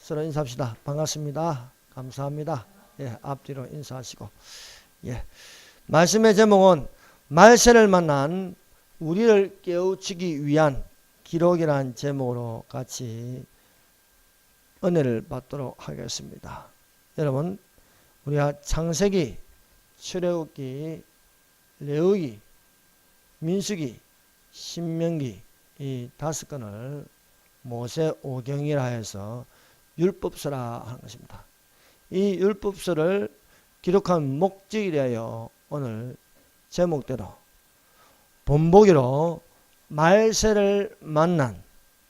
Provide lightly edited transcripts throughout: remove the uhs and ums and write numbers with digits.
서로 인사합시다. 반갑습니다. 감사합니다. 예, 앞뒤로 인사하시고. 예. 말씀의 제목은 말세를 만난 우리를 깨우치기 위한 기록이라는 제목으로 같이 은혜를 받도록 하겠습니다. 여러분, 우리가 창세기, 출애굽기, 레위기, 민수기, 신명기 이 5권을 모세 오경이라 해서 율법서라 하는 것입니다. 이 율법서를 기록한 목적에 대하여 오늘 제목대로 본보기로 말세를 만난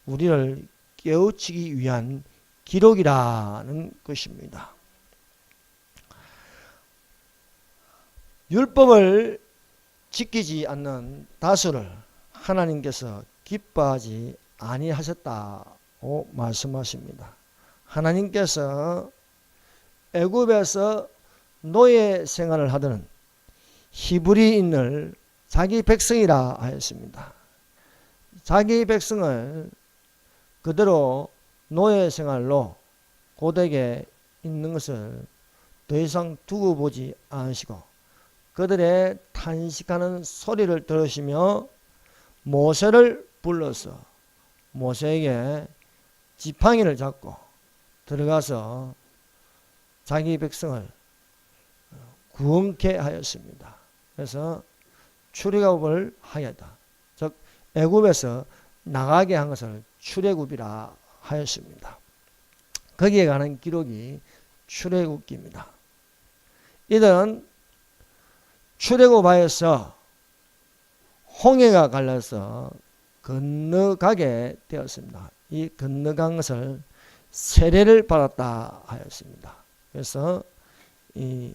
우리를 깨우치기 위한 기록이라는 것입니다. 율법을 지키지 않는 다수를 하나님께서 기뻐하지 아니하셨다고 말씀하십니다. 하나님께서 애굽에서 노예 생활을 하던 히브리인을 자기 백성이라 하였습니다. 자기 백성을 그대로 노예 생활로 고대에 있는 것을 더 이상 두고 보지 않으시고 그들의 탄식하는 소리를 들으시며 모세를 불러서 모세에게 지팡이를 잡고 들어가서 자기 백성을 구원케 하였습니다. 그래서 출애굽을 하였다. 즉 애굽에서 나가게 한 것을 출애굽이라 하였습니다. 거기에 관한 기록이 출애굽기입니다. 이들은 출애굽하여서 홍해가 갈라서 건너가게 되었습니다. 이 건너간 것을 세례를 받았다 하였습니다. 그래서 이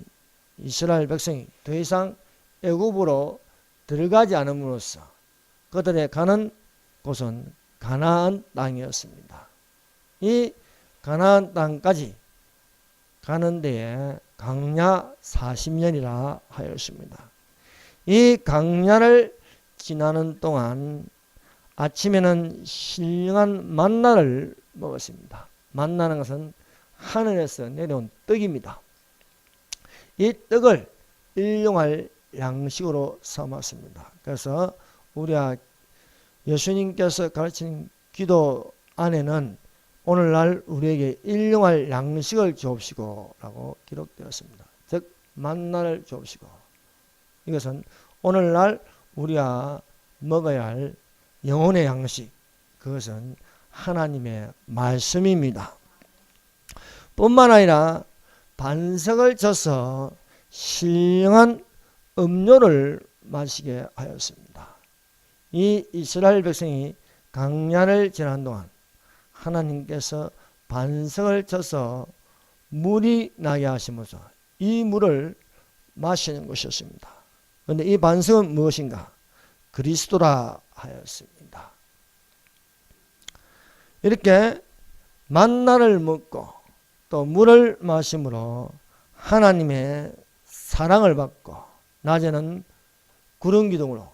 이스라엘 백성이 더 이상 애굽으로 들어가지 않음으로써 그들의 가는 곳은 가나안 땅이었습니다. 이 가나안 땅까지 가는 데에 광야 40년이라 하였습니다. 이 광야를 지나는 동안 아침에는 신령한 만나를 먹었습니다. 만나는 것은 하늘에서 내려온 떡입니다. 이 떡을 일용할 양식으로 삼았습니다. 그래서 우리가 예수님께서 가르친 기도 안에는 오늘날 우리에게 일용할 양식을 주옵시고 라고 기록되었습니다. 즉 만나를 주옵시고 이것은 오늘날 우리가 먹어야 할 영혼의 양식, 그것은 하나님의 말씀입니다. 뿐만 아니라 반석을 쳐서 신령한 음료를 마시게 하였습니다. 이 이스라엘 백성이 광야를 지난 동안 하나님께서 반석을 쳐서 물이 나게 하시면서 이 물을 마시는 것이었습니다. 그런데 이 반석은 무엇인가? 그리스도라 하였습니다. 이렇게 만나를 먹고 또 물을 마심으로 하나님의 사랑을 받고 낮에는 구름 기둥으로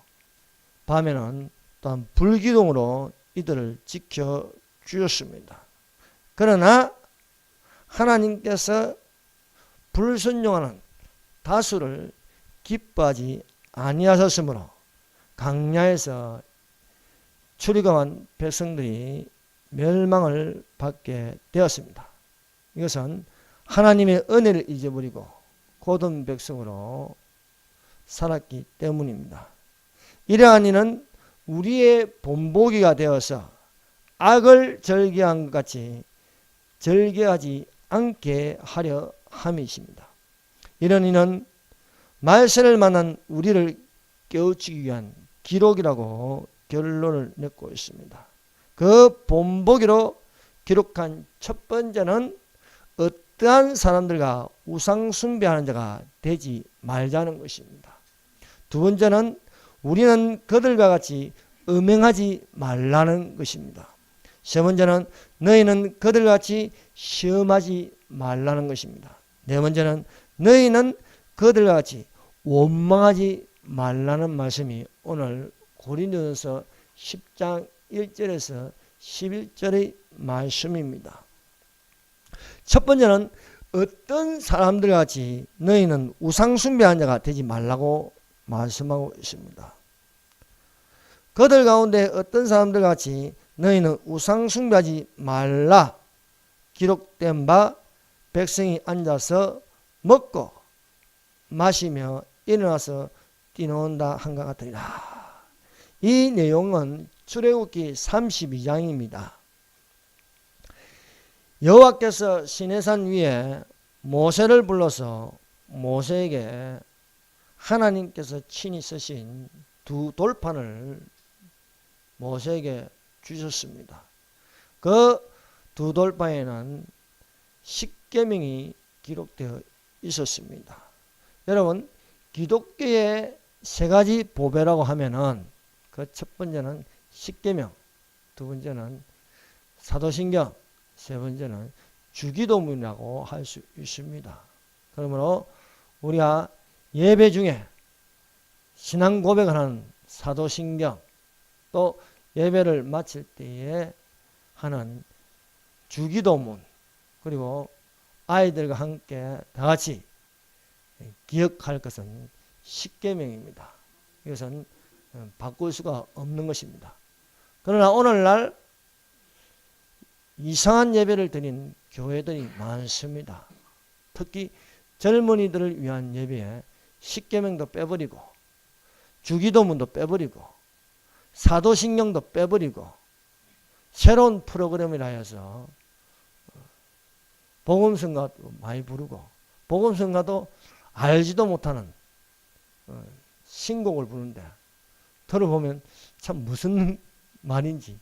밤에는 또한 불 기둥으로 이들을 지켜 주셨습니다. 그러나 하나님께서 불순종하는 다수를 기뻐하지 아니하셨으므로 광야에서 출애굽한 백성들이 멸망을 받게 되었습니다. 이것은 하나님의 은혜를 잊어버리고 고든 백성으로 살았기 때문입니다. 이러한 이는 우리의 본보기가 되어서 악을 절개한 것 같이 절개하지 않게 하려 함이십니다. 이런 이는 말세를 만난 우리를 깨우치기 위한 기록이라고 결론을 맺고 있습니다. 그 본보기로 기록한 첫 번째는 어떠한 사람들과 우상 숭배하는 자가 되지 말자는 것입니다. 두 번째는 우리는 그들과 같이 음행하지 말라는 것입니다. 세 번째는 너희는 그들과 같이 시험하지 말라는 것입니다. 네 번째는 너희는 그들과 같이 원망하지 말라는 말씀이 오늘 고린도전서 10장 1절에서 11절의 말씀입니다. 첫 번째는 어떤 사람들 같이 너희는 우상 숭배한 자가 되지 말라고 말씀하고 있습니다. 그들 가운데 어떤 사람들 같이 너희는 우상 숭배하지 말라 기록된 바 백성이 앉아서 먹고 마시며 일어나서 뛰노는다 한것 같으리라. 이 내용은 출애굽기 32장입니다. 여호와께서 시내산 위에 모세를 불러서 모세에게 하나님께서 친히 쓰신 두 돌판을 모세에게 주셨습니다. 그 두 돌판에는 십계명이 기록되어 있었습니다. 여러분, 기독교의 세 가지 보배라고 하면은 그 첫 번째는 십계명, 두 번째는 사도신경, 세 번째는 주기도문이라고 할 수 있습니다. 그러므로 우리가 예배 중에 신앙 고백을 하는 사도신경, 또 예배를 마칠 때에 하는 주기도문, 그리고 아이들과 함께 다 같이 기억할 것은 십계명입니다. 이것은 바꿀 수가 없는 것입니다. 그러나 오늘날 이상한 예배를 드린 교회들이 많습니다. 특히 젊은이들을 위한 예배에 십계명도 빼버리고 주기도문도 빼버리고 사도신경도 빼버리고 새로운 프로그램이라 해서 복음성가도 많이 부르고 복음성가도 알지도 못하는 신곡을 부르는데 들어보면 참 무슨 말인지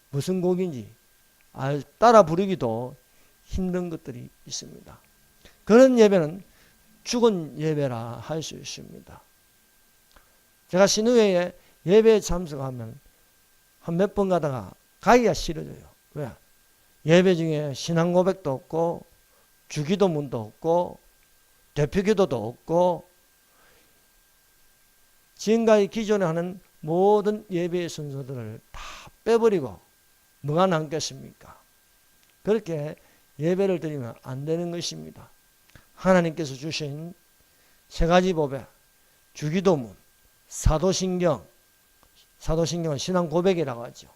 무슨 곡인지 따라 부르기도 힘든 것들이 있습니다. 그런 예배는 죽은 예배라 할 수 있습니다. 제가 신우회에 예배에 참석하면 한 몇 번 가다가 가기가 싫어져요. 왜? 예배 중에 신앙 고백도 없고 주기도문도 없고 대표기도도 없고 지금까지 기존에 하는 모든 예배의 순서들을 다 빼버리고 뭐가 남겠습니까? 그렇게 예배를 드리면 안 되는 것입니다. 하나님께서 주신 세 가지 보배, 주기도문, 사도신경, 사도신경은 신앙 고백이라고 하죠.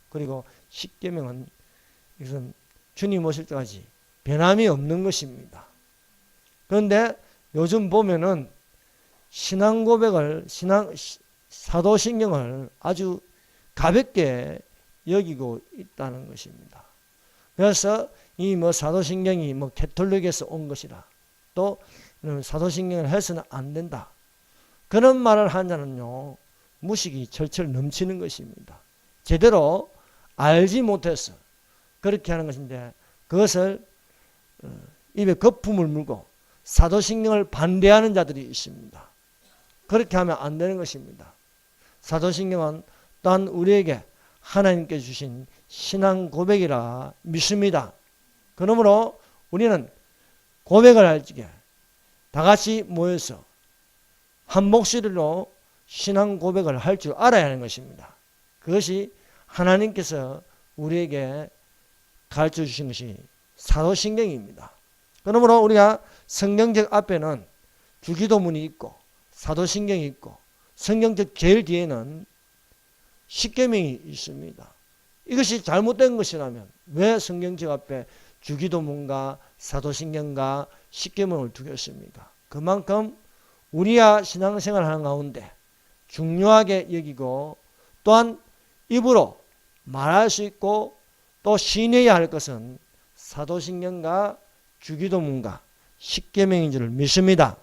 그리고 십계명은 이것은 주님 오실 때까지 변함이 없는 것입니다. 그런데 요즘 보면은 신앙 고백을, 사도신경을 아주 가볍게 여기고 있다는 것입니다. 그래서 이 사도신경이 캐톨릭에서 온 것이라, 또 사도신경을 해서는 안 된다, 그런 말을 한 자는요 무식이 철철 넘치는 것입니다. 제대로 알지 못해서 그렇게 하는 것인데, 그것을 입에 거품을 물고 사도신경을 반대하는 자들이 있습니다. 그렇게 하면 안 되는 것입니다. 사도신경은 또한 우리에게 하나님께 주신 신앙 고백이라 믿습니다. 그러므로 우리는 고백을 할 적에 다 같이 모여서 한 목소리로 신앙 고백을 할 줄 알아야 하는 것입니다. 그것이 하나님께서 우리에게 가르쳐 주신 것이 사도신경입니다. 그러므로 우리가 성경책 앞에는 주기도문이 있고 사도신경이 있고 성경책 제일 뒤에는 십계명이 있습니다. 이것이 잘못된 것이라면 왜 성경책 앞에 주기도문과 사도신경과 십계명을 두겠습니까? 그만큼 우리야 신앙생활 하는 가운데 중요하게 여기고, 또한 입으로 말할 수 있고 또 신뢰해야 할 것은 사도신경과 주기도문과 십계명인 줄 믿습니다.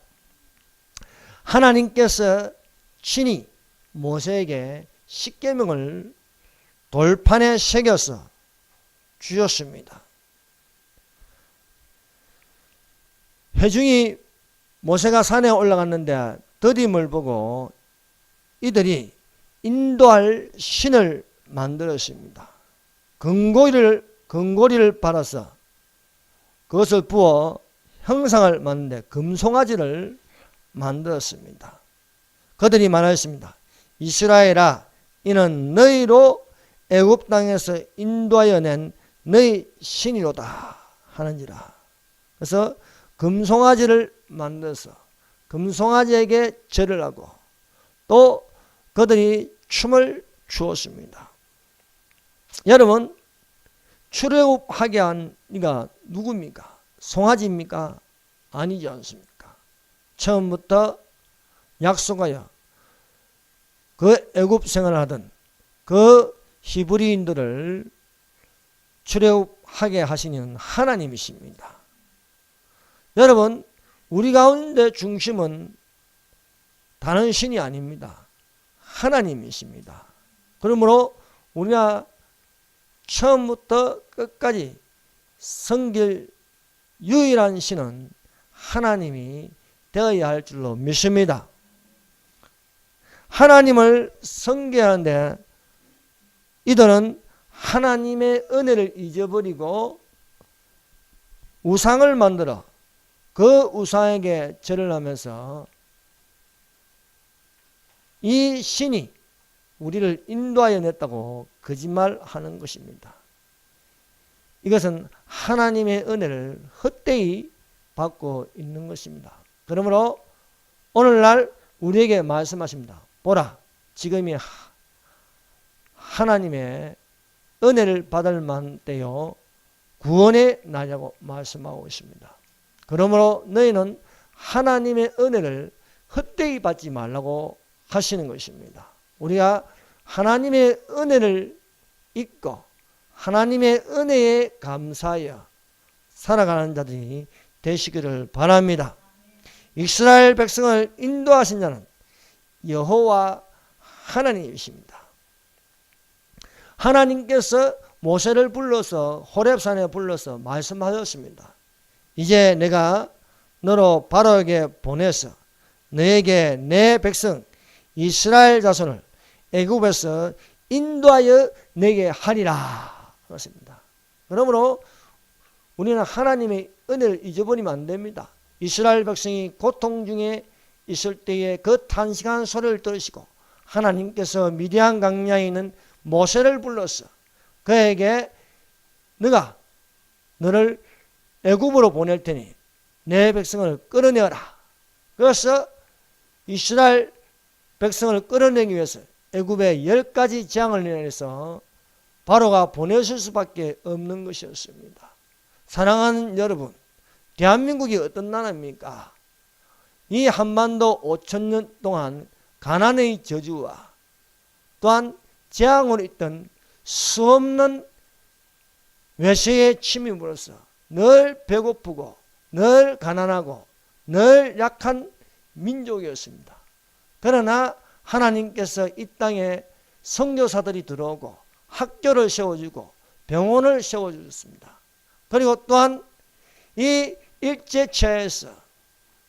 하나님께서 친히 모세에게 십계명을 돌판에 새겨서 주셨습니다. 회중이 모세가 산에 올라갔는데 더딤을 보고 이들이 인도할 신을 만들었습니다. 금고리를 발라서 그것을 부어 형상을 만드는데 금송아지를 만들었습니다. 그들이 말하였습니다. 이스라엘아, 이는 너희로 애굽 땅에서 인도하여 낸 너희 신이로다 하는지라. 그래서 금송아지를 만들어서 금송아지에게 절을 하고 또 그들이 춤을 추었습니다. 여러분, 출애굽하게 한 이가 누굽니까? 송아지입니까? 아니지 않습니까? 처음부터 약속하여 그 애굽 생활을 하던 그 히브리인들을 출애굽하게 하시는 하나님이십니다. 여러분, 우리 가운데 중심은 다른 신이 아닙니다. 하나님이십니다. 그러므로 우리가 처음부터 끝까지 섬길 유일한 신은 하나님이 되어야 할 줄로 믿습니다. 하나님을 섬겨하는데 이들은 하나님의 은혜를 잊어버리고 우상을 만들어 그 우상에게 절을 하면서 이 신이 우리를 인도하여 냈다고 거짓말하는 것입니다. 이것은 하나님의 은혜를 헛되이 받고 있는 것입니다. 그러므로 오늘날 우리에게 말씀하십니다. 보라, 지금이 하나님의 은혜를 받을 만때요 구원의 날이라고 말씀하고 있습니다. 그러므로 너희는 하나님의 은혜를 헛되이 받지 말라고 하시는 것입니다. 우리가 하나님의 은혜를 잊고 하나님의 은혜에 감사하여 살아가는 자들이 되시기를 바랍니다. 이스라엘 백성을 인도하신 자는 여호와 하나님이십니다. 하나님께서 모세를 불러서 호렙산에 불러서 말씀하셨습니다. 이제 내가 너로 바로에게 보내서 너에게 내 백성 이스라엘 자손을 애굽에서 인도하여 내게 하리라 그렇습니다. 그러므로 우리는 하나님의 은혜를 잊어버리면 안 됩니다. 이스라엘 백성이 고통 중에 있을 때에 그 탄식한 소리를 들으시고 하나님께서 미디안 강야에 있는 모세를 불러서 그에게 너가 너를 애굽으로 보낼 테니 내 백성을 끌어내어라. 그래서 이스라엘 백성을 끌어내기 위해서 애굽에 10가지 재앙을 내려서 바로가 보내실 수밖에 없는 것이었습니다. 사랑하는 여러분, 대한민국이 어떤 나라입니까? 이 한반도 5,000년 동안 가난의 저주와 또한 재앙으로 있던 수없는 외세의 침입으로써 늘 배고프고 늘 가난하고 늘 약한 민족이었습니다. 그러나 하나님께서 이 땅에 선교사들이 들어오고 학교를 세워주고 병원을 세워주셨습니다. 그리고 또한 이 일제체에서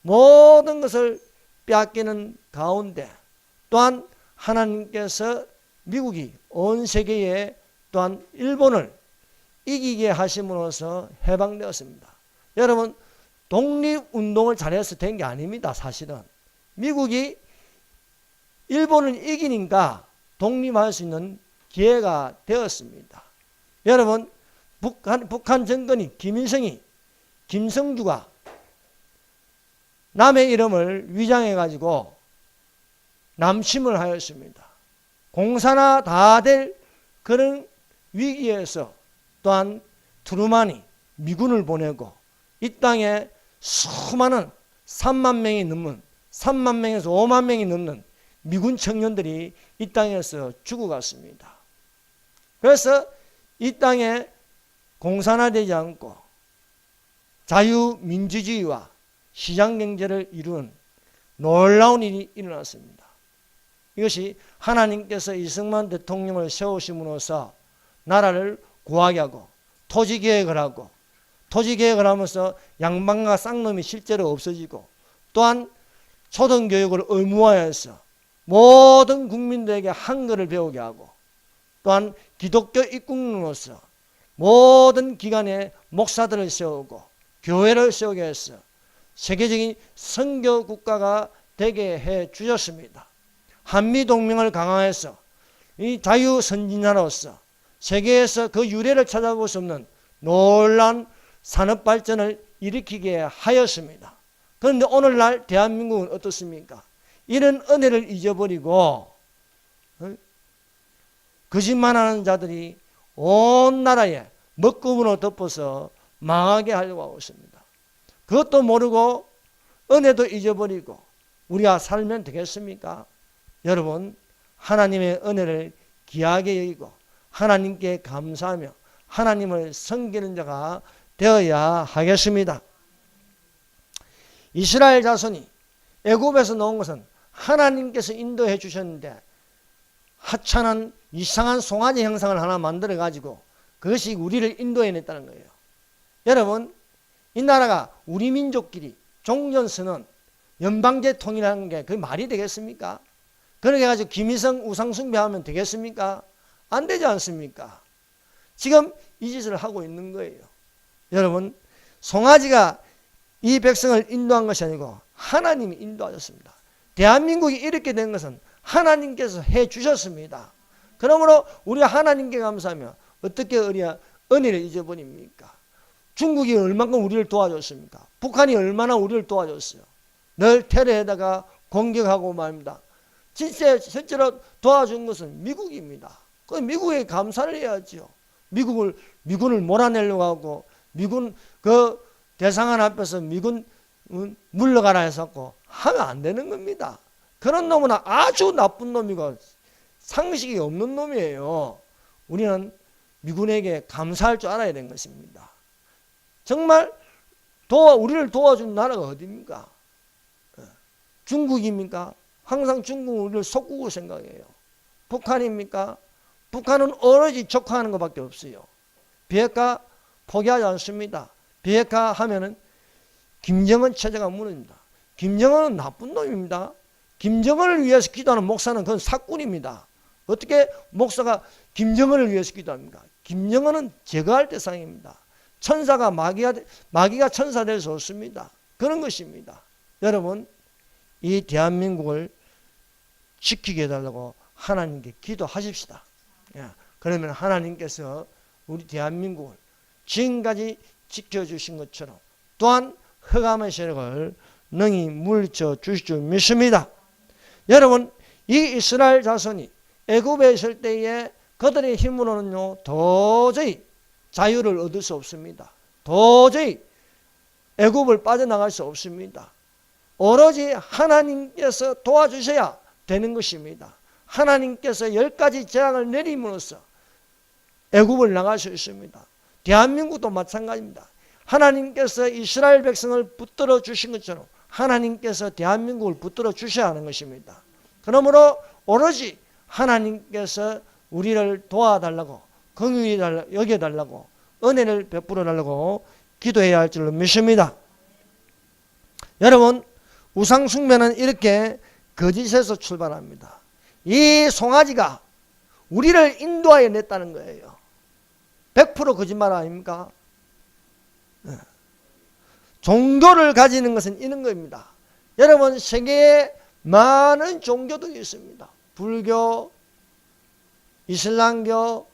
모든 것을 빼앗기는 가운데 또한 하나님께서 미국이 온 세계에 또한 일본을 이기게 하심으로써 해방되었습니다. 여러분, 독립운동을 잘해서 된 게 아닙니다. 사실은 미국이 일본을 이기니까 독립할 수 있는 기회가 되었습니다. 여러분, 북한 정권이 김성주가 남의 이름을 위장해 가지고 남침을 하였습니다. 공산화 다 될 그런 위기에서 또한 트루만이 미군을 보내고 이 땅에 수많은 3만 명에서 5만 명이 넘는 미군 청년들이 이 땅에서 죽어갔습니다. 그래서 이 땅에 공산화되지 않고 자유민주주의와 시장경제를 이룬 놀라운 일이 일어났습니다. 이것이 하나님께서 이승만 대통령을 세우심으로써 나라를 구하게 하고 토지개혁을 하고 토지개혁을 하면서 양반과 쌍놈이 실제로 없어지고 또한 초등교육을 의무화해서 모든 국민들에게 한글을 배우게 하고 또한 기독교 입국민으로서 모든 기관에 목사들을 세우고 교회를 세우게 해서 세계적인 선교 국가가 되게 해 주셨습니다. 한미동맹을 강화해서 이 자유선진화로서 세계에서 그 유례를 찾아볼 수 없는 놀라운 산업 발전을 일으키게 하였습니다. 그런데 오늘날 대한민국은 어떻습니까? 이런 은혜를 잊어버리고 거짓말하는 자들이 온 나라에 먹구름으로 덮어서 망하게 하려고 하고 있습니다. 그것도 모르고 은혜도 잊어버리고 우리가 살면 되겠습니까? 여러분, 하나님의 은혜를 귀하게 여기고 하나님께 감사하며 하나님을 섬기는 자가 되어야 하겠습니다. 이스라엘 자손이 애굽에서 나온 것은 하나님께서 인도해 주셨는데 하찮은 이상한 송아지 형상을 하나 만들어 가지고 그것이 우리를 인도해 냈다는 거예요. 여러분, 이 나라가 우리 민족끼리 종전선언 연방제 통일하는 게 그게 말이 되겠습니까? 그렇게 해가지고 김일성 우상숭배하면 되겠습니까? 안 되지 않습니까? 지금 이 짓을 하고 있는 거예요. 여러분, 송아지가 이 백성을 인도한 것이 아니고 하나님이 인도하셨습니다. 대한민국이 이렇게 된 것은 하나님께서 해 주셨습니다. 그러므로 우리가 하나님께 감사하며 어떻게 우리가 은혜를 잊어버립니까? 중국이 얼만큼 우리를 도와줬습니까? 북한이 얼마나 우리를 도와줬어요. 늘 테러에다가 공격하고 말입니다. 진짜 실제로 도와준 것은 미국입니다. 그 미국에 감사를 해야죠. 미군을 몰아내려고 하고 미군 그 대상한 앞에서 미군 물러가라 했었고 하면 안 되는 겁니다. 그런 놈은 아주 나쁜 놈이고 상식이 없는 놈이에요. 우리는 미군에게 감사할 줄 알아야 되는 것입니다. 정말 우리를 도와준 나라가 어디입니까? 중국입니까? 항상 중국은 우리를 속국으로 생각해요. 북한입니까? 북한은 오로지 적화하는 것밖에 없어요. 비핵화 포기하지 않습니다. 비핵화 하면은 김정은 체제가 무너집니다. 김정은은 나쁜 놈입니다. 김정은을 위해서 기도하는 목사는 그건 사꾼입니다. 어떻게 목사가 김정은을 위해서 기도합니까? 김정은은 제거할 대상입니다. 천사가 마귀가 천사 될 수 없습니다. 그런 것입니다. 여러분, 이 대한민국을 지키게 해달라고 하나님께 기도하십시다. 그러면 하나님께서 우리 대한민국을 지금까지 지켜주신 것처럼 또한 흑암의 세력을 능히 물리쳐 주실 줄 믿습니다. 여러분, 이 이스라엘 자손이 애굽에 있을 때에 그들의 힘으로는요 도저히 자유를 얻을 수 없습니다. 도저히 애굽을 빠져나갈 수 없습니다. 오로지 하나님께서 도와주셔야 되는 것입니다. 하나님께서 10가지 재앙을 내림으로써 애굽을 나갈 수 있습니다. 대한민국도 마찬가지입니다. 하나님께서 이스라엘 백성을 붙들어 주신 것처럼 하나님께서 대한민국을 붙들어 주셔야 하는 것입니다. 그러므로 오로지 하나님께서 우리를 도와달라고 긍휼히 여겨달라고 은혜를 베풀어 달라고 기도해야 할 줄로 믿습니다. 여러분, 우상 숭배는 이렇게 거짓에서 출발합니다. 이 송아지가 우리를 인도하여 냈다는 거예요. 100% 거짓말 아닙니까? 종교를 가지는 것은 이런 겁니다. 여러분, 세계에 많은 종교들이 있습니다. 불교, 이슬람교,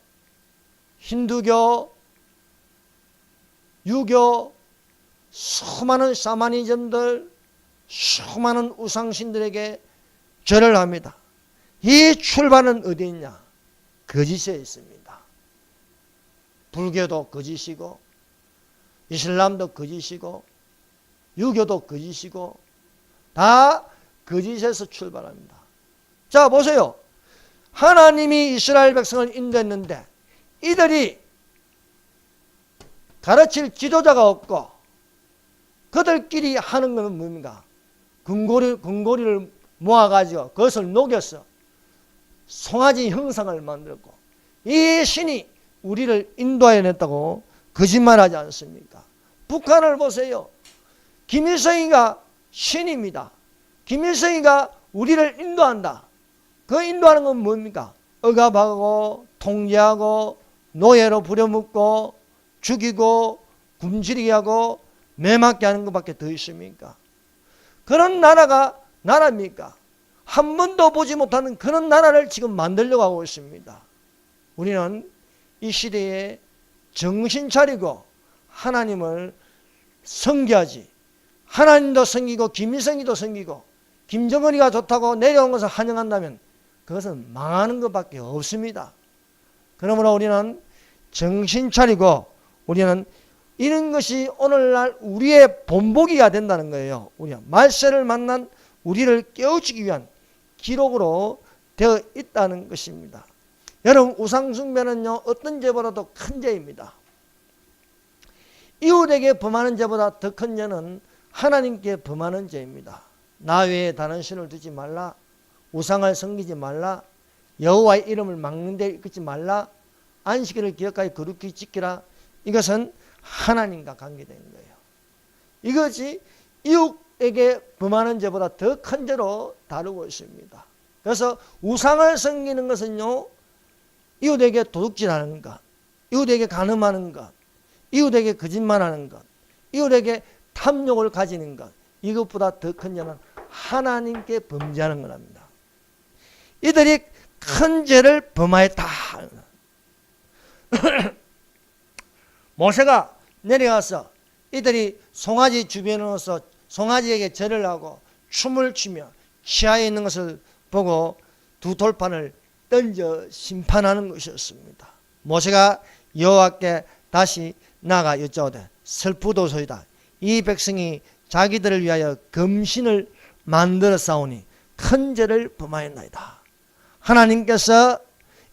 힌두교, 유교, 수많은 샤머니즘들, 수많은 우상신들에게 절을 합니다. 이 출발은 어디 있냐? 거짓에 있습니다. 불교도 거짓이고 이슬람도 거짓이고 유교도 거짓이고 다 거짓에서 출발합니다. 자, 보세요. 하나님이 이스라엘 백성을 인도했는데 이들이 가르칠 지도자가 없고 그들끼리 하는 것은 뭡니까? 금고리를 모아가지고 그것을 녹여서 송아지 형상을 만들었고 이 신이 우리를 인도해 냈다고 거짓말하지 않습니까? 북한을 보세요. 김일성이가 신입니다. 김일성이가 우리를 인도한다. 그 인도하는 건 뭡니까? 억압하고 통제하고 노예로 부려먹고 죽이고 굶주리게 하고 매맞게 하는 것밖에 더 있습니까? 그런 나라가 나라입니까? 한 번도 보지 못하는 그런 나라를 지금 만들려고 하고 있습니다. 우리는 이 시대에 정신 차리고 하나님을 섬겨야지. 하나님도 섬기고 김일성이도 섬기고 김정은이가 좋다고 내려온 것을 환영한다면 그것은 망하는 것밖에 없습니다. 그러므로 우리는 정신 차리고 우리는 이런 것이 오늘날 우리의 본보기가 된다는 거예요. 우리가 말세를 만난 우리를 깨우치기 위한 기록으로 되어 있다는 것입니다. 여러분, 우상숭배는요 어떤 죄보다도 큰 죄입니다. 이웃에게 범하는 죄보다 더 큰 죄는 하나님께 범하는 죄입니다. 나 외에 다른 신을 두지 말라, 우상을 섬기지 말라, 여호와의 이름을 막는 데 이끌지 말라, 안식일을 기억하여 거룩히 지키라. 이것은 하나님과 관계된 거예요. 이것이 이웃에게 범하는 죄보다 더 큰 죄로 다루고 있습니다. 그래서 우상을 섬기는 것은요, 이웃에게 도둑질하는 것, 이웃에게 간음하는 것, 이웃에게 거짓말하는 것, 이웃에게 탐욕을 가지는 것, 이것보다 더 큰 죄는 하나님께 범죄하는 거랍니다. 이들이 큰 죄를 범하였다. 모세가 내려가서 이들이 송아지 주변에 와서 송아지에게 절을 하고 춤을 추며 치하에 있는 것을 보고 두 돌판을 던져 심판하는 것이었습니다. 모세가 여호와께 다시 나가 여짜오되 슬프도소이다. 이 백성이 자기들을 위하여 금신을 만들어 싸우니 큰 죄를 범하였나이다. 하나님께서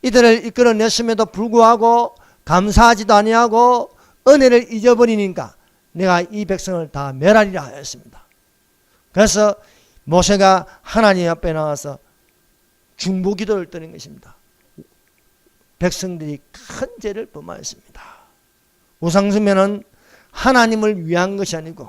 이들을 이끌어냈음에도 불구하고 감사하지도 아니하고 은혜를 잊어버리니까 내가 이 백성을 다 멸하리라 하였습니다. 그래서 모세가 하나님 앞에 나와서 중보기도를 드린 것입니다. 백성들이 큰 죄를 범하였습니다. 우상숭배는 하나님을 위한 것이 아니고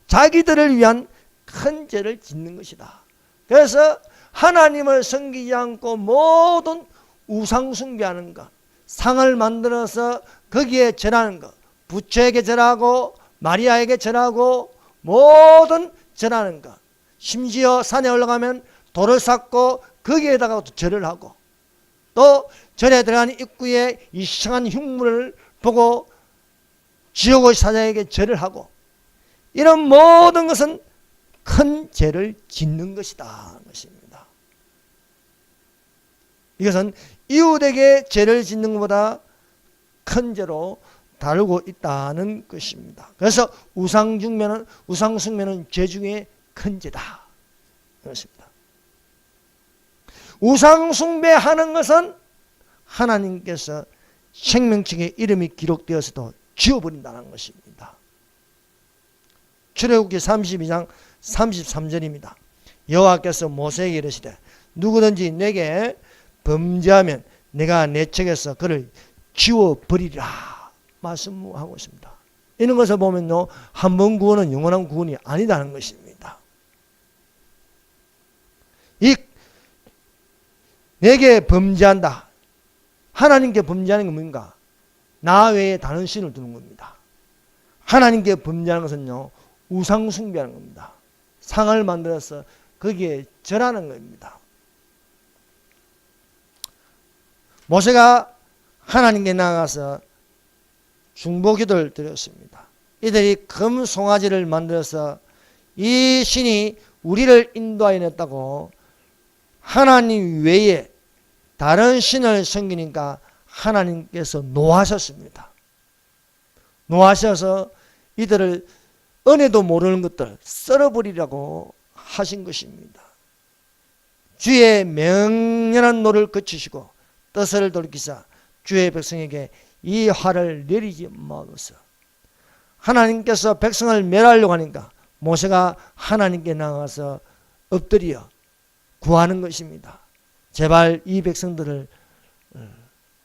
자기들을 위한 큰 죄를 짓는 것이다. 그래서 하나님을 섬기지 않고 모든 우상숭배하는 것, 상을 만들어서 거기에 절하는 것, 부처에게 절하고 마리아에게 절하고 모든 절하는 것, 심지어 산에 올라가면 돌을 쌓고 거기에다가 절을 하고 또 절에 들어가는 입구에 이상한 흉물을 보고 지옥의 사자에게 절을 하고 이런 모든 것은 큰 죄를 짓는 것이다. 것입니다. 이것은 이웃에게 죄를 짓는 것보다 큰 죄로 다루고 있다는 것입니다. 그래서 우상숭배는 죄 중에 큰 죄다. 그렇습니다. 우상숭배하는 것은 하나님께서 생명책에 이름이 기록되어서도 지워버린다는 것입니다. 출애굽기 32장 33절입니다. 여호와께서 모세에게 이르시되 누구든지 내게 범죄하면 내가 내 책에서 그를 지워버리리라 말씀하고 있습니다. 이런 것을 보면요, 한 번 구원은 영원한 구원이 아니다는 것입니다. 내게 범죄한다. 하나님께 범죄하는 게 뭔가? 나 외에 다른 신을 두는 겁니다. 하나님께 범죄하는 것은요, 우상 숭배하는 겁니다. 상을 만들어서 거기에 절하는 겁니다. 모세가 하나님께 나가서 중보기도를 드렸습니다. 이들이 금 송아지를 만들어서 이 신이 우리를 인도하여 냈다고 하나님 외에 다른 신을 섬기니까 하나님께서 노하셨습니다. 노하셔서 이들을 은혜도 모르는 것들 썰어버리라고 하신 것입니다. 주의 명령한 노를 거치시고 뜻을 돌이키사 주의 백성에게 이 화를 내리지 마옵소서. 하나님께서 백성을 멸하려고 하니까 모세가 하나님께 나가서 엎드려 구하는 것입니다. 제발 이 백성들을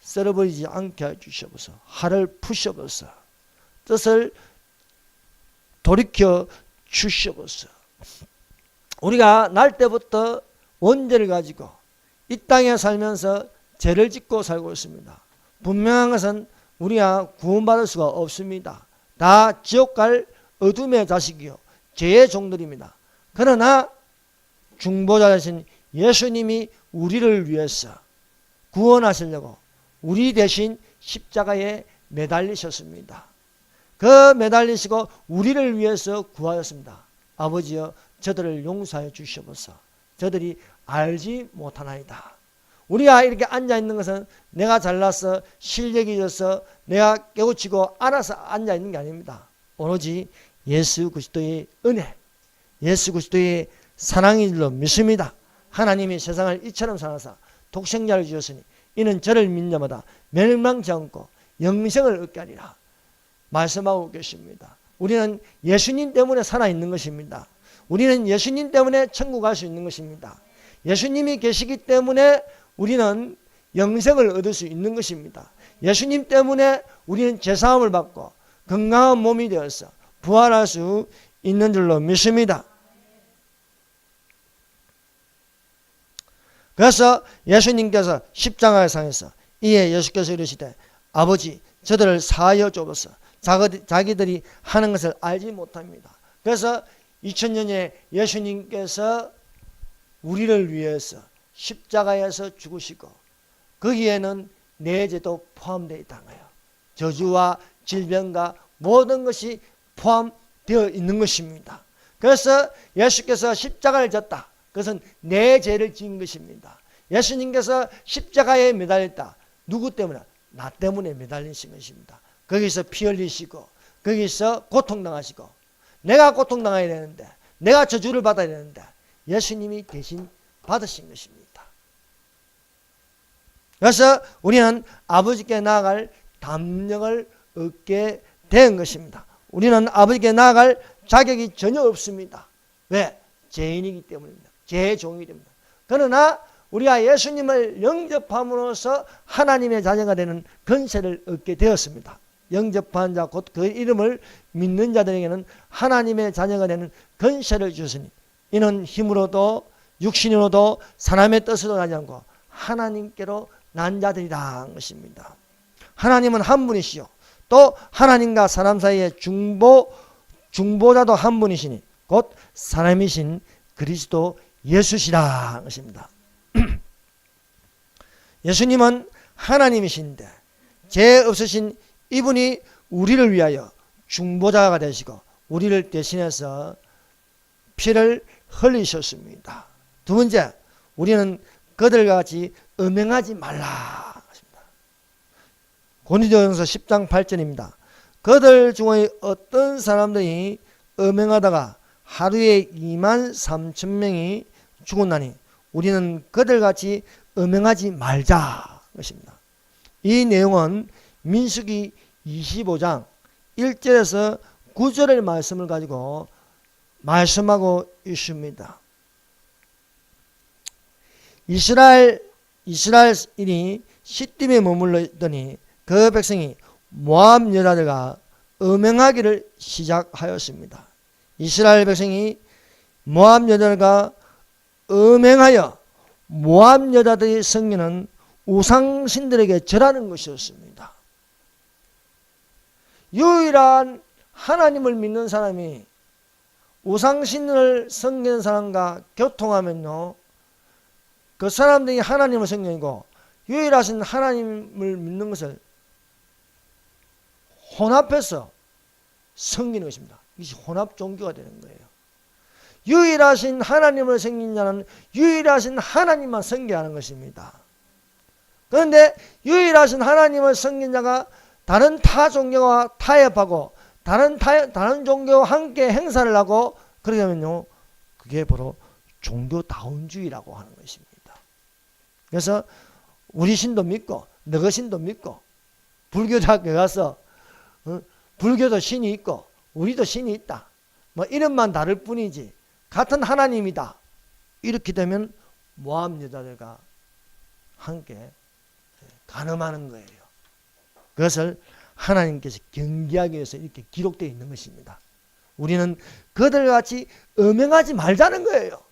썰어버리지 않게 해주시옵소서. 화를 푸시옵소서. 뜻을 돌이켜 주시옵소서. 우리가 날 때부터 원죄를 가지고 이 땅에 살면서 죄를 짓고 살고 있습니다. 분명한 것은 우리가 구원받을 수가 없습니다. 다 지옥 갈 어둠의 자식이요 죄의 종들입니다. 그러나 중보자이신 예수님이 우리를 위해서 구원하시려고 우리 대신 십자가에 매달리셨습니다. 그 매달리시고 우리를 위해서 구하였습니다. 아버지여 저들을 용서하여 주시옵소서. 저들이 알지 못하나이다. 우리가 이렇게 앉아있는 것은 내가 잘나서 실력이 있어서 내가 깨우치고 알아서 앉아있는 게 아닙니다. 오로지 예수 그리스도의 은혜, 예수 그리스도의 사랑인 줄로 믿습니다. 하나님이 세상을 이처럼 사랑하사 독생자를 주셨으니 이는 저를 믿는 자마다 멸망치 않고 영생을 얻게 하리라 말씀하고 계십니다. 우리는 예수님 때문에 살아있는 것입니다. 우리는 예수님 때문에 천국 갈 수 있는 것입니다. 예수님이 계시기 때문에 우리는 영생을 얻을 수 있는 것입니다. 예수님 때문에 우리는 죄사함을 받고 건강한 몸이 되어서 부활할 수 있는 줄로 믿습니다. 그래서 예수님께서 십자가에 상해서 이에 예수께서 이르시되 아버지 저들을 사하여 주옵소서. 자기들이 하는 것을 알지 못합니다. 그래서 2000년에 예수님께서 우리를 위해서 십자가에서 죽으시고 거기에는 내 죄도 포함되어 있다는 거예요. 저주와 질병과 모든 것이 포함되어 있는 것입니다. 그래서 예수께서 십자가를 졌다. 그것은 내 죄를 지은 것입니다. 예수님께서 십자가에 매달렸다. 누구 때문에? 나 때문에 매달리신 것입니다. 거기서 피 흘리시고 거기서 고통당하시고 내가 고통당해야 되는데 내가 저주를 받아야 되는데 예수님이 대신 받으신 것입니다. 그래서 우리는 아버지께 나아갈 담력을 얻게 된 것입니다. 우리는 아버지께 나아갈 자격이 전혀 없습니다. 왜? 죄인이기 때문입니다. 죄의 종이기 때문입니다. 그러나 우리가 예수님을 영접함으로써 하나님의 자녀가 되는 권세를 얻게 되었습니다. 영접한 자 곧 그 이름을 믿는 자들에게는 하나님의 자녀가 되는 권세를 주시니 이는 힘으로도 육신으로도 사람의 뜻으로 나지 않고 하나님께로 난 자들이라 한 것입니다. 하나님은 한 분이시요 또 하나님과 사람 사이의 중보자도 한 분이시니 곧 사람이신 그리스도 예수시라 한 것입니다. 예수님은 하나님이신데 죄 없으신 이분이 우리를 위하여 중보자가 되시고 우리를 대신해서 피를 흘리셨습니다. 두 번째, 우리는 그들과 같이 음행하지 말라. 고린도전서 10장 8절입니다. 그들 중에 어떤 사람들이 음행하다가 하루에 23,000명이 죽었나니 우리는 그들같이 음행하지 말자 것입니다. 이 내용은 민수기 25장 1절에서 9절의 말씀을 가지고 말씀하고 있습니다. 이스라엘인이 시딤에 머물러 있더니 그 백성이 모압 여자들과 음행하기를 시작하였습니다. 이스라엘 백성이 모압 여자들과 음행하여 모압 여자들이 섬기는 우상신들에게 절하는 것이었습니다. 유일한 하나님을 믿는 사람이 우상신을 섬기는 사람과 교통하면요, 그 사람들이 하나님을 섬기고 유일하신 하나님을 믿는 것을 혼합해서 섬기는 것입니다. 이것이 혼합 종교가 되는 거예요. 유일하신 하나님을 섬기는 자는 유일하신 하나님만 섬겨야 하는 것입니다. 그런데 유일하신 하나님을 섬기는 자가 다른 타 종교와 타협하고 다른 종교와 함께 행사를 하고 그러면요, 그게 바로 종교다운주의라고 하는 것입니다. 그래서 우리 신도 믿고 너희 신도 믿고 불교대학교 가서 불교도 신이 있고 우리도 신이 있다, 뭐 이름만 다를 뿐이지 같은 하나님이다, 이렇게 되면 모압 여자들과 함께 간음하는 거예요. 그것을 하나님께서 경계하기 위해서 이렇게 기록되어 있는 것입니다. 우리는 그들같이 음행하지 말자는 거예요.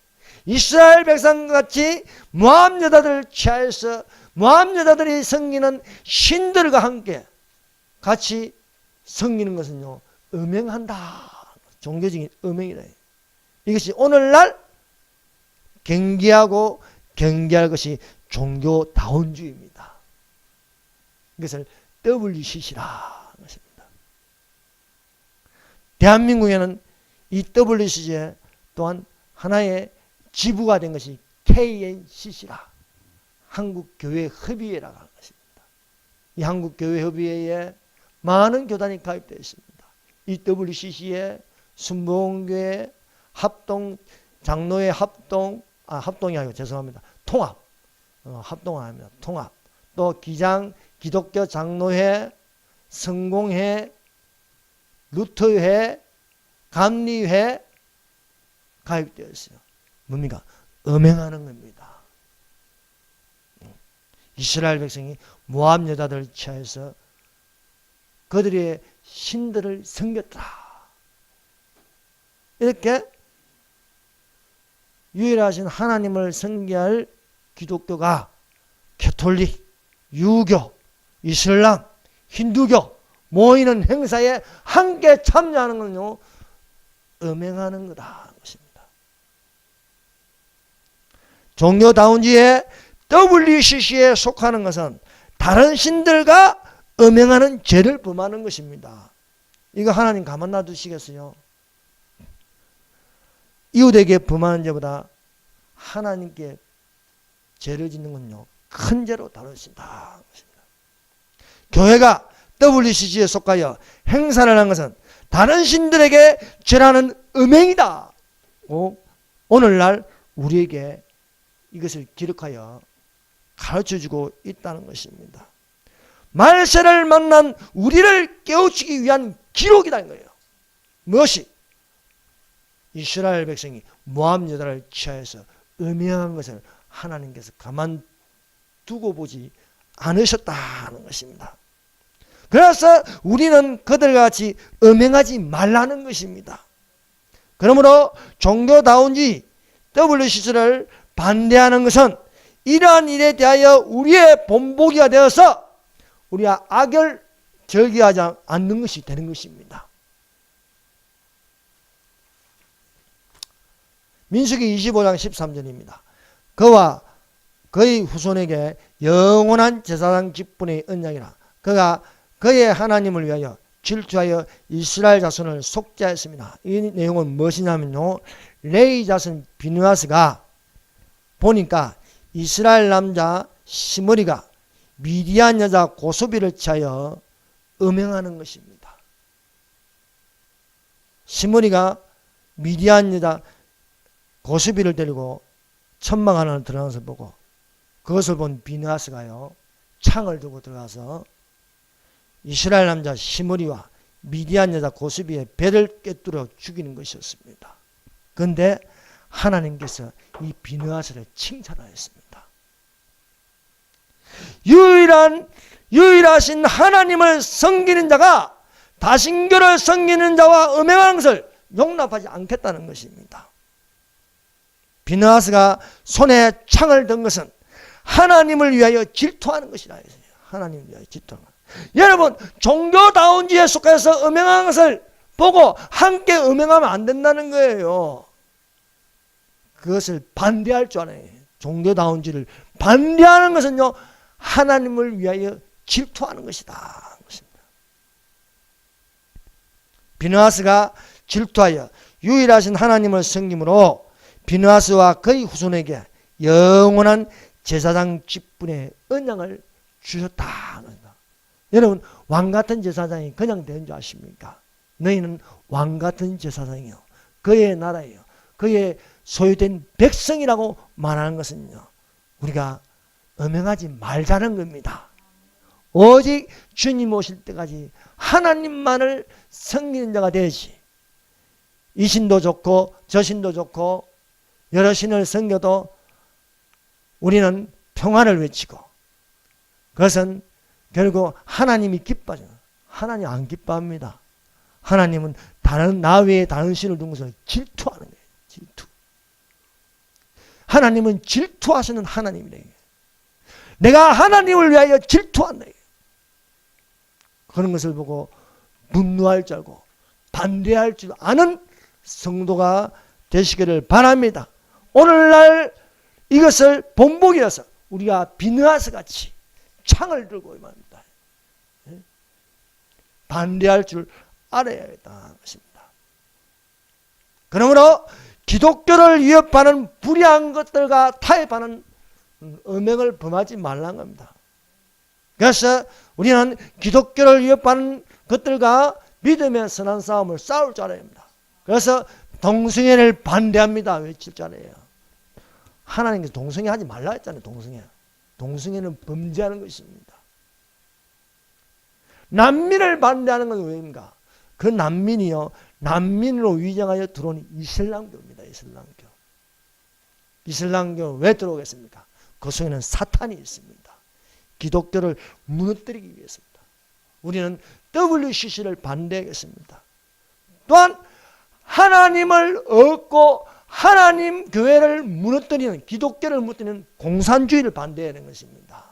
이스라엘 백성같이 모압 여자들을 취하여서 모압 여자들이 섬기는 신들과 함께 같이 섬기는 것은요, 음행한다. 종교적인 음행이다. 이것이 오늘날 경계하고 경계할 것이 종교다운주의입니다. 이것을 WCC라 것입니다. 대한민국에는 이 WCG에 또한 하나의 지부가 된 것이 KNCC라, 한국교회협의회라고 하는 것입니다. 이 한국교회협의회에 많은 교단이 가입되어 있습니다. 이 WCC에 순복음교회 합동, 장로회 합동, 합동이 아니고 죄송합니다. 통합, 합동은 아닙니다. 통합. 또 기장, 기독교 장로회, 성공회, 루터회, 감리회 가입되어 있어요. 뭡니까? 음행하는 겁니다. 이스라엘 백성이 모압 여자들을 취하여서 그들의 신들을 섬겼더라. 이렇게 유일하신 하나님을 섬겨야 할 기독교가 캐톨릭, 유교, 이슬람, 힌두교 모이는 행사에 함께 참여하는 건요, 음행하는 거다. 것입니다. 종교다운지의 WCC에 속하는 것은 다른 신들과 음행하는 죄를 범하는 것입니다. 이거 하나님 가만 놔두시겠어요? 이웃에게 범하는 죄보다 하나님께 죄를 짓는 건요, 큰 죄로 다루신다. 교회가 WCC에 속하여 행사를 하는 것은 다른 신들에게 죄라는 음행이다. 오늘날 우리에게 이것을 기록하여 가르쳐주고 있다는 것입니다. 말세를 만난 우리를 깨우치기 위한 기록이다 이거예요. 무엇이? 이스라엘 백성이 모압 여자를 취하여서 음행한 것을 하나님께서 가만두고 보지 않으셨다는 것입니다. 그래서 우리는 그들과 같이 음행하지 말라는 것입니다. 그러므로 종교다운지 WCC를 반대하는 것은 이러한 일에 대하여 우리의 본보기가 되어서 우리가 악을 절기하지 않는 것이 되는 것입니다. 민수기 25장 13절입니다. 그와 그의 후손에게 영원한 제사장 직분의 언약이라. 그가 그의 하나님을 위하여 질투하여 이스라엘 자손을 속죄하였습니다. 이 내용은 무엇이냐면요, 레위 자손 비느하스가 보니까 이스라엘 남자 시므리가 미디안 여자 고소비를 취하여 음행하는 것입니다. 시므리가 미디안 여자 고소비를 데리고 천막 안으로 들어가서 보고 그것을 본 비느하스가요, 창을 두고 들어가서 이스라엘 남자 시므리와 미디안 여자 고수비의 배를 꿰뚫어 죽이는 것이었습니다. 그런데 하나님께서 이 비느하스를 칭찬하였습니다. 유일하신 하나님을 섬기는 자가 다신교를 섬기는 자와 음행하는 것을 용납하지 않겠다는 것입니다. 비느하스가 손에 창을 든 것은 하나님을 위하여 질투하는 것이라. 하나님을 위하여 질투하는 것. 여러분, 종교다운지에 속해서 음행하는 것을 보고 함께 음행하면 안 된다는 거예요. 그것을 반대할 줄 알아요. 종교다운지를 반대하는 것은요, 하나님을 위하여 질투하는 것이다. 비느하스가 질투하여 유일하신 하나님을 섬김으로 비느하스와 그의 후손에게 영원한 제사장 직분의 언약을 주셨다. 여러분, 왕같은 제사장이 그냥 되는 줄 아십니까? 너희는 왕같은 제사장이요, 그의 나라예요, 그의 소유된 백성이라고 말하는 것은요, 우리가 음행하지 말자는 겁니다. 오직 주님 오실 때까지 하나님만을 섬기는 자가 되지, 이 신도 좋고 저 신도 좋고 여러 신을 섬겨도 우리는 평안을 외치고, 그것은 결국 하나님이 기뻐하죠. 하나님 안 기뻐합니다. 하나님은 나 외에 다른 신을 둔 것을 질투하는 거예요. 질투. 하나님은 질투하시는 하나님이래요. 내가 하나님을 위하여 질투한다. 그런 것을 보고 분노할 줄 알고 반대할 줄 아는 성도가 되시기를 바랍니다. 오늘날 이것을 본보기여서 우리가 비느하스 같이 창을 들고 말입니다. 반대할 줄 알아야겠다 것입니다. 그러므로 기독교를 위협하는 불의한 것들과 타협하는 음행을 범하지 말라는 겁니다. 그래서 우리는 기독교를 위협하는 것들과 믿음의 선한 싸움을 싸울 줄 알아야 합니다. 그래서 동성애를 반대합니다. 외칠 줄 알아요. 하나님께서 동성애 하지 말라 했잖아요. 동성애는 범죄하는 것입니다. 난민을 반대하는 건 왜입니까? 그 난민이요, 난민으로 위장하여 들어온 이슬람교입니다. 이슬람교 왜 들어오겠습니까? 그 속에는 사탄이 있습니다. 기독교를 무너뜨리기 위해서입니다. 우리는 WCC를 반대하겠습니다. 또한 하나님을 얻고 하나님 교회를 무너뜨리는, 기독교를 무너뜨리는 공산주의를 반대해야 하는 것입니다.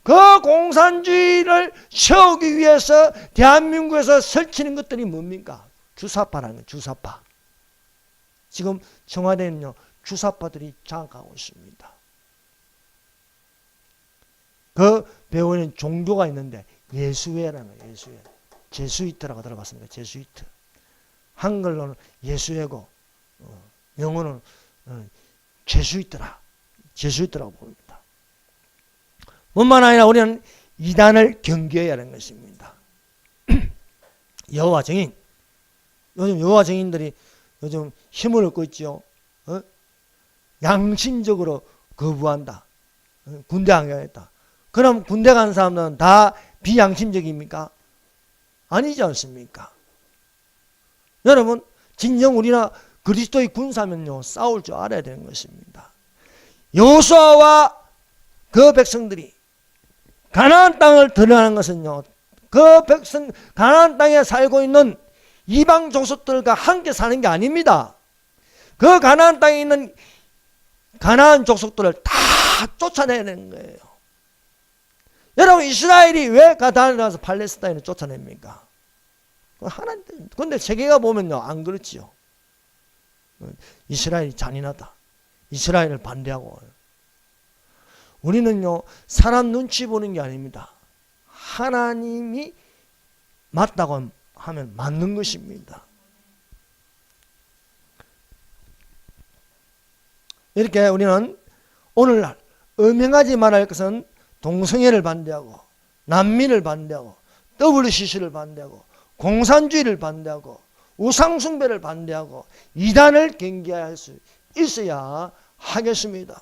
그 공산주의를 세우기 위해서 대한민국에서 설치는 것들이 뭡니까? 주사파라는 거예요. 주사파. 지금 청와대는요, 주사파들이 장악하고 있습니다. 그 배우는 종교가 있는데 예수회라는 거예요. 예수회. 제수이트라고 들어봤습니까? 제수이트. 한글로는 예수회고 영어는 제수이트라고 부릅니다. 뿐만 아니라 우리는 이단을 경계해야 하는 것입니다. 여호와 증인. 요즘 여호와 증인들이 요즘 힘을 얻고 있죠. 양심적으로 거부한다. 군대 안 가겠다. 그럼 군대 간 사람들은 다 비양심적입니까? 아니지 않습니까? 여러분, 진정 우리나 그리스도의 군사면요, 싸울 줄 알아야 되는 것입니다. 여호수아와 그 백성들이 가나안 땅을 들어가는 것은요, 그 백성, 가나안 땅에 살고 있는 이방 족속들과 함께 사는 게 아닙니다. 그 가나안 땅에 있는 가나안 족속들을 다 쫓아내야 되는 거예요. 여러분, 이스라엘이 왜 가나안에 가서 팔레스타인을 쫓아냅니까? 하나님 때문에. 근데 세계가 보면요, 안 그렇지요. 이스라엘이 잔인하다. 이스라엘을 반대하고. 우리는요, 사람 눈치 보는 게 아닙니다. 하나님이 맞다고 하면 맞는 것입니다. 이렇게 우리는 오늘날 음행하지 말아야 할 것은 동성애를 반대하고, 난민을 반대하고, WCC를 반대하고, 공산주의를 반대하고, 우상숭배를 반대하고, 이단을 경계할 수 있어야 하겠습니다.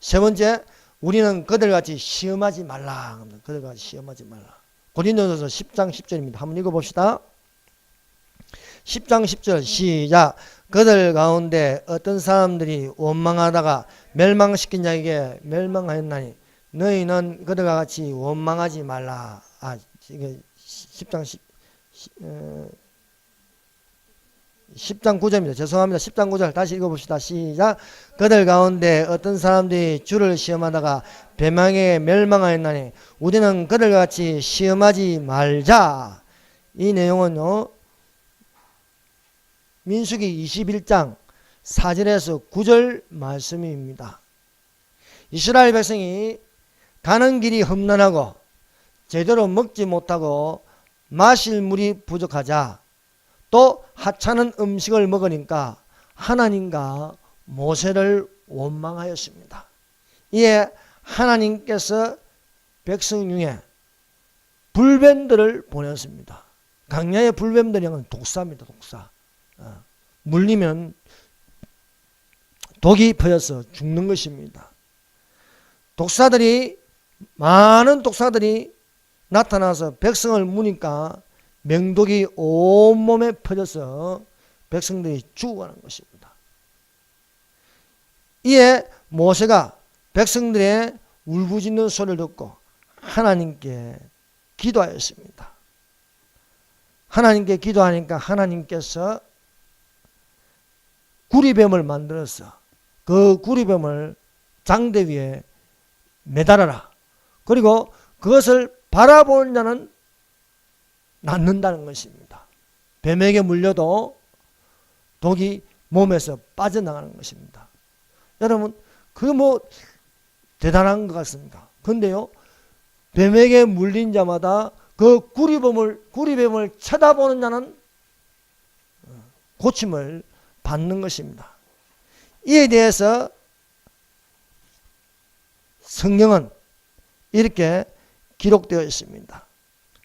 세 번째, 우리는 그들같이 시험하지 말라. 그들같이 시험하지 말라. 고린도전서 10장 10절입니다. 한번 읽어봅시다. 10장 10절 시작. 그들 가운데 어떤 사람들이 원망하다가 멸망시킨 자에게 멸망하였나니 너희는 그들과 같이 원망하지 말라. 이게 10장 9절입니다. 죄송합니다. 10장 9절 다시 읽어봅시다. 시작. 그들 가운데 어떤 사람들이 주를 시험하다가 배망에 멸망하였나니 우리는 그들과 같이 시험하지 말자. 이 내용은요, 민수기 21장 4절에서 9절 말씀입니다. 이스라엘 백성이 가는 길이 험난하고 제대로 먹지 못하고 마실 물이 부족하자 또 하찮은 음식을 먹으니까 하나님과 모세를 원망하였습니다. 이에 하나님께서 백성 중에 불뱀들을 보냈습니다. 강야의 불뱀들이 독사입니다. 독사. 물리면 독이 퍼져서 죽는 것입니다. 많은 독사들이 나타나서 백성을 무니까 맹독이 온몸에 퍼져서 백성들이 죽어가는 것입니다. 이에 모세가 백성들의 울부짖는 소리를 듣고 하나님께 기도하였습니다. 하나님께 기도하니까 하나님께서 구리뱀을 만들어서 그 구리뱀을 장대 위에 매달아라. 그리고 그것을 바라보는 자는 낫는다는 것입니다. 뱀에게 물려도 독이 몸에서 빠져나가는 것입니다. 여러분, 그게 대단한 것 같습니까? 근데요, 뱀에게 물린 자마다 그 구리뱀을 쳐다보는 자는 고침을 받는 것입니다. 이에 대해서 성경은 이렇게 기록되어 있습니다.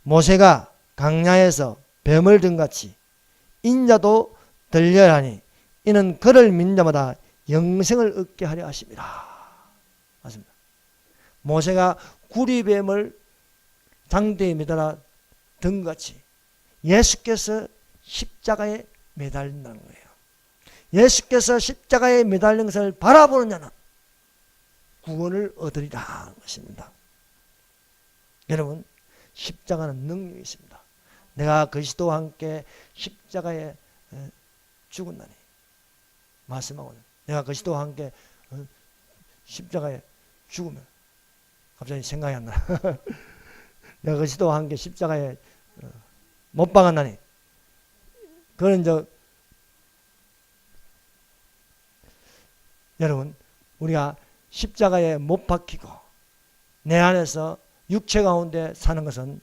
모세가 강야에서 뱀을 등같이 인자도 들려하니 이는 그를 믿는 자마다 영생을 얻게 하려 하심이라. 맞습니다. 모세가 구리뱀을 장대에 매달아 등같이 예수께서 십자가에 매달린다는 거예요. 예수께서 십자가에 매달린 것을 바라보는 자는 구원을 얻으리라 하는 것입니다. 여러분, 십자가는 능력이 있습니다. 내가 그리스도와 함께 십자가에 죽었나니 말씀하고는 내가 그리스도와 함께 십자가에 죽으면 갑자기 생각이 안 나. 내가 그리스도와 함께 십자가에 못 박았나니 그런 여러분, 우리가 십자가에 못 박히고 내 안에서 육체 가운데 사는 것은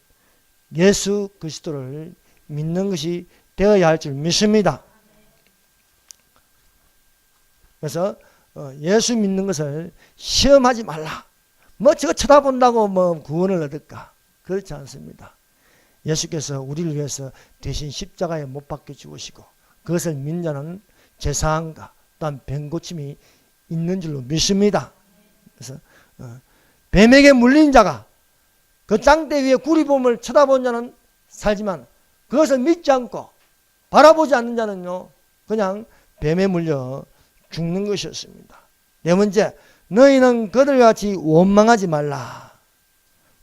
예수 그리스도를 믿는 것이 되어야 할 줄 믿습니다. 그래서 예수 믿는 것을 시험하지 말라. 뭐 저거 쳐다본다고 뭐 구원을 얻을까? 그렇지 않습니다. 예수께서 우리를 위해서 대신 십자가에 못 박혀 죽으시고 그것을 믿는 자는 제사함과 또한 병고침이 있는 줄로 믿습니다. 그래서 뱀에게 물린 자가 그 장대 위에 구리범을 쳐다본 자는 살지만 그것을 믿지 않고 바라보지 않는 자는요 그냥 뱀에 물려 죽는 것이었습니다. 네 번째, 너희는 그들과 같이 원망하지 말라.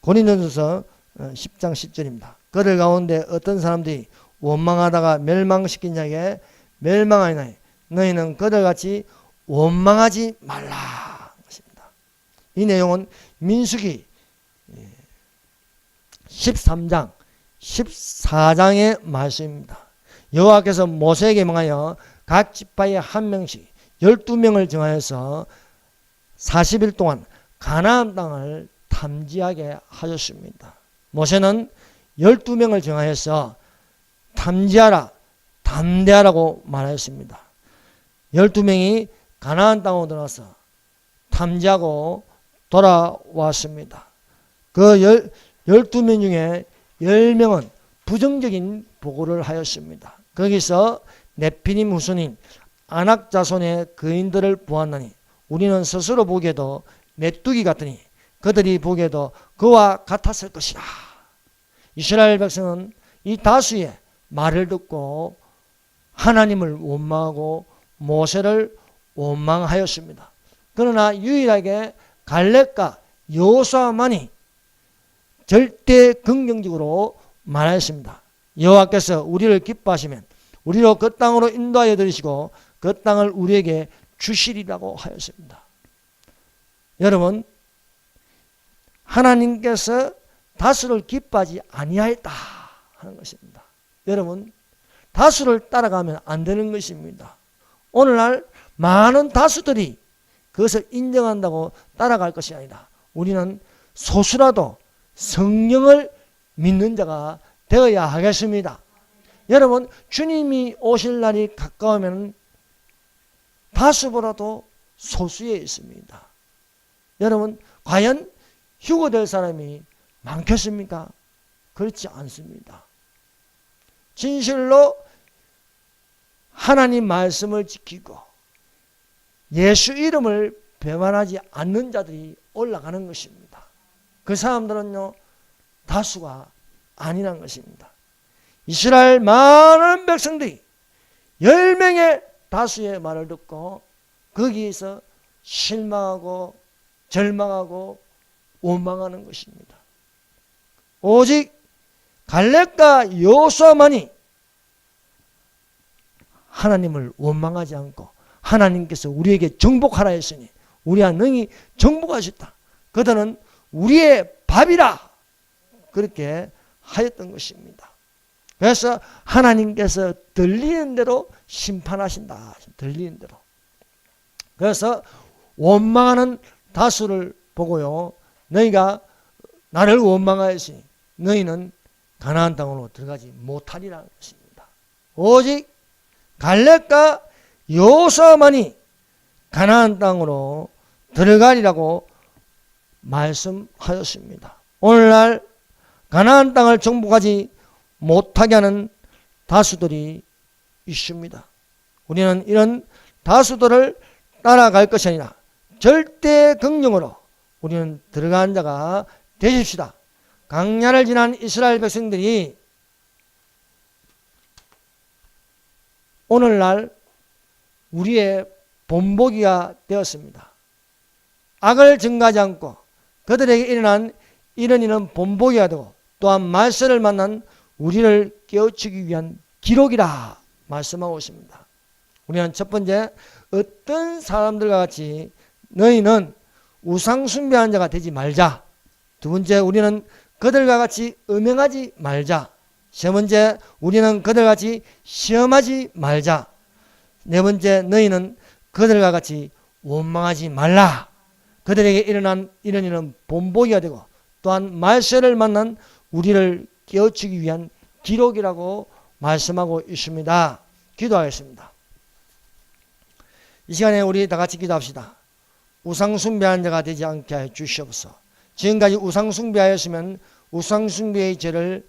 고린도전서 10장 10절입니다. 그들 가운데 어떤 사람들이 원망하다가 멸망시킨 자에게 멸망하나니 너희는 그들같이 원망하지 말라. 이 내용은 민수기 13장 14장의 말씀입니다. 여호와께서 모세에게 명하여 각 지파에 한 명씩 12명을 정하여서 40일 동안 가나안 땅을 탐지하게 하셨습니다. 모세는 12명을 정하여서 탐지하라, 담대하라고 말하였습니다. 12명이 가나안 땅으로 들어가서 탐지하고 돌아왔습니다. 그 12명 중에 10명은 부정적인 보고를 하였습니다. 거기서 네피림 후손인 아낙 자손의 거인들을 보았나니 우리는 스스로 보기에도 메뚜기 같으니 그들이 보기에도 그와 같았을 것이라. 이스라엘 백성은 이 다수의 말을 듣고 하나님을 원망하고 모세를 원망하였습니다. 그러나 유일하게 갈렙과 여호수아만이 절대 긍정적으로 말하였습니다. 여호와께서 우리를 기뻐하시면 우리로 그 땅으로 인도하여 들이시고 그 땅을 우리에게 주시리라고 하였습니다. 여러분, 하나님께서 다수를 기뻐하지 아니하였다 하는 것입니다. 여러분, 다수를 따라가면 안 되는 것입니다. 오늘날 많은 다수들이 그것을 인정한다고 따라갈 것이 아니다. 우리는 소수라도 성령을 믿는 자가 되어야 하겠습니다. 여러분, 주님이 오실 날이 가까우면 다수보다도 소수에 있습니다. 여러분, 과연 휴거될 사람이 많겠습니까? 그렇지 않습니다. 진실로 하나님 말씀을 지키고 예수 이름을 배반하지 않는 자들이 올라가는 것입니다. 그 사람들은요 다수가 아니란 것입니다. 이스라엘 많은 백성들이 10명의 다수의 말을 듣고 거기에서 실망하고 절망하고 원망하는 것입니다. 오직 갈렙과 여호수아만이 하나님을 원망하지 않고 하나님께서 우리에게 정복하라 했으니 우리와 능히 정복하셨다. 그들은 우리의 밥이라 그렇게 하였던 것입니다. 그래서 하나님께서 들리는 대로 심판하신다. 들리는 대로. 그래서 원망하는 다수를 보고요, 너희가 나를 원망하였으니 너희는 가나안 땅으로 들어가지 못하리라는 것입니다. 오직 갈렙과 여호수아만이 가나안 땅으로 들어가리라고 말씀하였습니다. 오늘날 가나안 땅을 정복하지 못하게 하는 다수들이 있습니다. 우리는 이런 다수들을 따라갈 것이 아니라 절대 긍정으로 우리는 들어간 자가 되십시다. 광야를 지난 이스라엘 백성들이 오늘날 우리의 본보기가 되었습니다. 악을 증가하지 않고 그들에게 일어난 이런 일은 본보기가 되고 또한 말세를 만난 우리를 깨우치기 위한 기록이라 말씀하고 있습니다. 우리는 첫 번째, 어떤 사람들과 같이 너희는 우상 숭배하는 자가 되지 말자. 두 번째, 우리는 그들과 같이 음행하지 말자. 세 번째, 우리는 그들과 같이 시험하지 말자. 네 번째, 너희는 그들과 같이 원망하지 말라. 그들에게 일어난 이런 일은 본보기가 되고 또한 말세를 만난 우리를 깨우치기 위한 기록이라고 말씀하고 있습니다. 기도하겠습니다. 이 시간에 우리 다 같이 기도합시다. 우상 숭배하는 자가 되지 않게 해 주시옵소서. 지금까지 우상 숭배하였으면 우상 숭배의 죄를